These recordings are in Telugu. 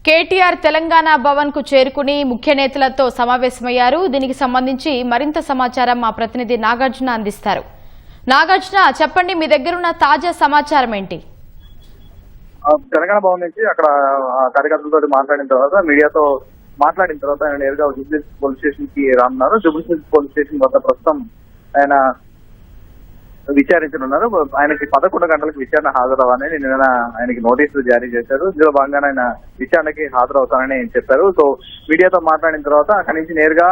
కేటీఆర్ తెలంగాణ భవన్ కు చేరుకుని ముఖ్య నేతలతో సమావేశమయ్యారు. దీనికి సంబంధించి మరింత సమాచారం మా ప్రతినిధి నాగార్జున అందిస్తారు. నాగార్జున, చెప్పండి, మీ దగ్గరున్న తాజా సమాచారం ఏంటి? తెలంగాణ భవన్ నుంచి అక్కడ కార్యకర్తలతో మాట్లాడిన తర్వాత మీడియాతో మాట్లాడిన తర్వాత ఆయన నేరుగా జూబ్లీహిల్స్ పోలీస్ స్టేషన్ కి రానున్నారు. జూబ్లీహిల్స్ పోలీస్ స్టేషన్ వద్ద ప్రస్తుతం ఆయన విచారించనున్నారు. ఆయనకి 11 గంటలకు విచారణ హాజరవ్వాలని నిన్న ఆయనకి నోటీసులు జారీ చేశారు. ఇందులో భాగంగానే ఆయన విచారణకి హాజరవుతానని చెప్పారు. సో మీడియాతో మాట్లాడిన తర్వాత అక్కడి నుంచి నేరుగా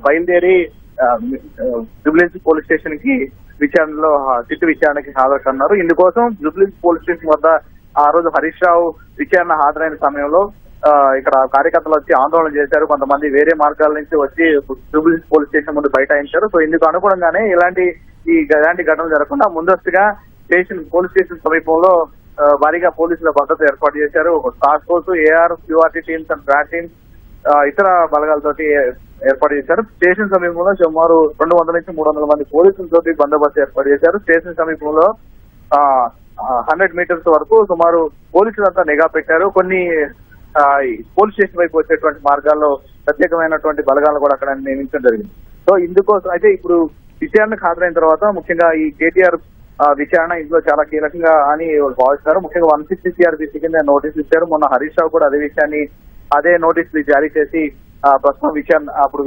బయలుదేరి జూబ్లీహిల్స్ పోలీస్ స్టేషన్ కి విచారణలో సిట్టు విచారణకి హాజరవుతున్నారు. ఇందుకోసం జూబ్లీహిల్స్ పోలీస్ స్టేషన్ వద్ద ఆ రోజు హరీష్ రావు విచారణ హాజరైన సమయంలో ఇక్కడ కార్యకర్తలు వచ్చి ఆందోళన చేశారు. కొంతమంది వేరే మార్గాల నుంచి వచ్చి జూబ్లీహిల్స్ పోలీస్ స్టేషన్ ముందు బైఠాయించారు. సో ఇందుకు అనుగుణంగానే ఇలాంటి ఘటనలు జరగకుండా ముందస్తుగా పోలీస్ స్టేషన్ సమీపంలో భారీగా పోలీసుల భద్రత ఏర్పాటు చేశారు. Task force, AR, QRT teams and broad teams, ఇతర బలగాలతోటి ఏర్పాటు చేశారు. స్టేషన్ సమీపంలో సుమారు 200 నుంచి 300 మంది పోలీసులతోటి బందోబస్తు ఏర్పాటు చేశారు. స్టేషన్ సమీపంలో 100 మీటర్స్ వరకు సుమారు పోలీసులంతా నిఘా పెట్టారు. కొన్ని పోలీస్ స్టేషన్ వైపు వచ్చేటువంటి మార్గాల్లో ప్రత్యేకమైనటువంటి బలగాలను కూడా అక్కడ నియమించడం జరిగింది. సో ఇందుకోసం అయితే ఇప్పుడు విచారణకు హాజరైన తర్వాత ముఖ్యంగా ఈ కేటీఆర్ విచారణ ఇందులో చాలా కీలకంగా అని భావిస్తారు. ముఖ్యంగా 160 CRPC కింద నోటీసులు ఇచ్చారు. మొన్న హరీష్ రావు కూడా అదే నోటీసులు జారీ చేసి ప్రస్తుతం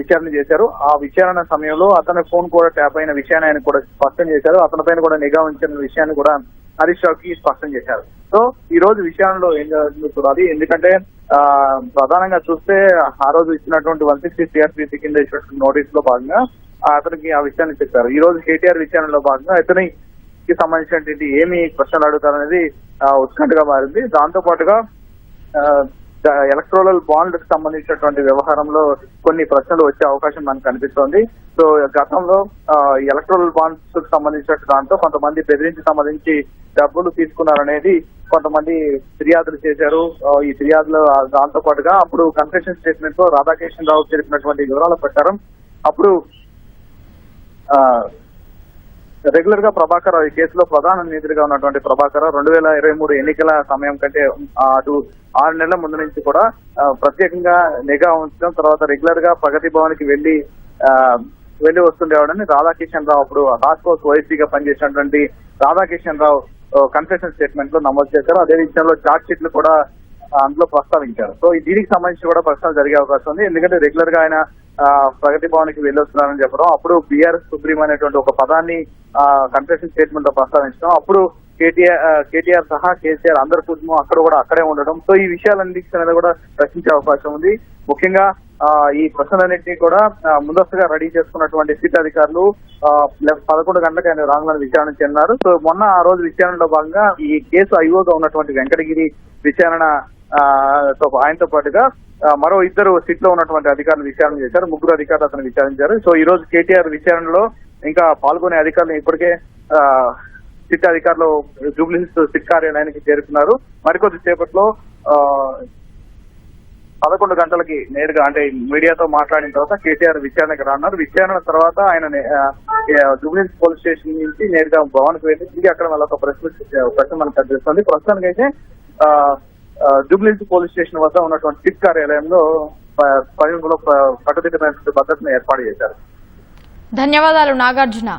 విచారణ చేశారు. ఆ విచారణ సమయంలో అతని ఫోన్ కూడా ట్యాప్ అయిన విషయాన్ని ఆయన కూడా స్పష్టం చేశారు. అతని పైన కూడా నిఘా ఉంచిన విషయాన్ని కూడా హరీష్ రావుకి స్పష్టం చేశారు. సో ఈ రోజు విషయంలో ఏం జరుగుతుందో చూడాలి. ఎందుకంటే ప్రధానంగా చూస్తే ఆ రోజు ఇచ్చినటువంటి 160 CRPC కింద ఇచ్చినటువంటి నోటీసులో భాగంగా అతనికి ఆ విషయాన్ని చెప్పారు. ఈ రోజు కేటీఆర్ విచారణలో భాగంగా అతనికి సంబంధించినటువంటి ఏమి ప్రశ్నలు అడుగుతారనేది ఉత్కంఠగా మారింది. దాంతో పాటుగా ఎలక్టోరల్ బాండ్ కి సంబంధించినటువంటి వ్యవహారంలో కొన్ని ప్రశ్నలు వచ్చే అవకాశం మనకు కనిపిస్తోంది. సో గతంలో ఎలక్టోరల్ బాండ్స్ కు సంబంధించిన దాంతో కొంతమంది బెదిరించి సంబంధించి డబ్బులు తీసుకున్నారనేది కొంతమంది ఫిర్యాదులు చేశారు. ఈ ఫిర్యాదులు దాంతో పాటుగా అప్పుడు కన్ఫెషన్ స్టేట్మెంట్ లో రాధాకిషన్ రావు తెలిపినటువంటి వివరాల ప్రకారం అప్పుడు రెగ్యులర్ గా ప్రభాకర్ ఈ కేసులో ప్రధాన నిందితుడిగా ఉన్నటువంటి ప్రభాకర్ 2023 ఎన్నికల సమయం కంటే అటు 6 నెలల ముందు నుంచి కూడా ప్రత్యేకంగా నిఘా ఉంచడం, తర్వాత రెగ్యులర్ గా ప్రగతి భవన్ కి వెళ్లి వస్తుండేవాడని రాధాకిషన్ రావు అప్పుడు టాస్క్ ఫోర్స్ ఓఎస్సీగా పనిచేసినటువంటి రాధాకిషన్ రావు కన్ఫెషన్ స్టేట్మెంట్ లో నమోదు చేశారు. అదే విషయంలో చార్జ్ షీట్లు కూడా అందులో ప్రస్తావించారు. సో దీనికి సంబంధించి కూడా ప్రశ్నలు జరిగే అవకాశం ఉంది. ఎందుకంటే రెగ్యులర్ గా ఆయన ప్రగతి భవన్ కి వెళ్ళొస్తున్నారని చెప్పడం, అప్పుడు బీఆర్ఎస్ సుప్రీం అనేటువంటి ఒక పదాన్ని కన్ఫెషన్ స్టేట్మెంట్ లో ప్రస్తావించడం, అప్పుడు కేటీఆర్ సహా కేసీఆర్ అందరి కుటుంబం అక్కడే ఉండడం. సో ఈ విషయాలన్నిటి కూడా ప్రశ్నించే అవకాశం ఉంది. ముఖ్యంగా ఈ ప్రశ్నలన్నింటినీ కూడా ముందస్తుగా రెడీ చేసుకున్నటువంటి సిట్ అధికారులు 11 గంటలకు ఆయన రాంగులను విచారణ చెందారు. సో మొన్న ఆ రోజు విచారణలో భాగంగా ఈ కేసు ఐఓగా ఉన్నటువంటి వెంకటగిరి విచారణ ఆయనతో పాటుగా మరో 2 సిట్ లో ఉన్నటువంటి అధికారులు విచారణ చేశారు. 3 అధికారులు అతను విచారించారు. సో ఈ రోజు కేటీఆర్ విచారణలో ఇంకా పాల్గొనే అధికారులు ఇప్పటికే సిట్ అధికారులు జూబ్లీహిల్స్ సిట్ కార్యాలయానికి చేరుకున్నారు. మరికొద్ది సేపట్లో 11 గంటలకి నేరుగా అంటే మీడియాతో మాట్లాడిన తర్వాత కేటీఆర్ విచారణకు రానున్నారు. విచారణ తర్వాత ఆయన జూబ్లీహిల్స్ పోలీస్ స్టేషన్ నుంచి నేరుగా భవన్ కు వెళ్ళి తిరిగి అక్కడ వాళ్ళ ఒక ప్రశ్న మనకు కనిపిస్తుంది. ప్రస్తుతానికైతే జూబ్లీహిల్స్ పోలీస్ స్టేషన్ వద్ద ఉన్నటువంటి సిట్ కార్యాలయంలో కట్టుదిట్టమైన భద్రతను ఏర్పాటు చేశారు. ధన్యవాదాలు నాగార్జున.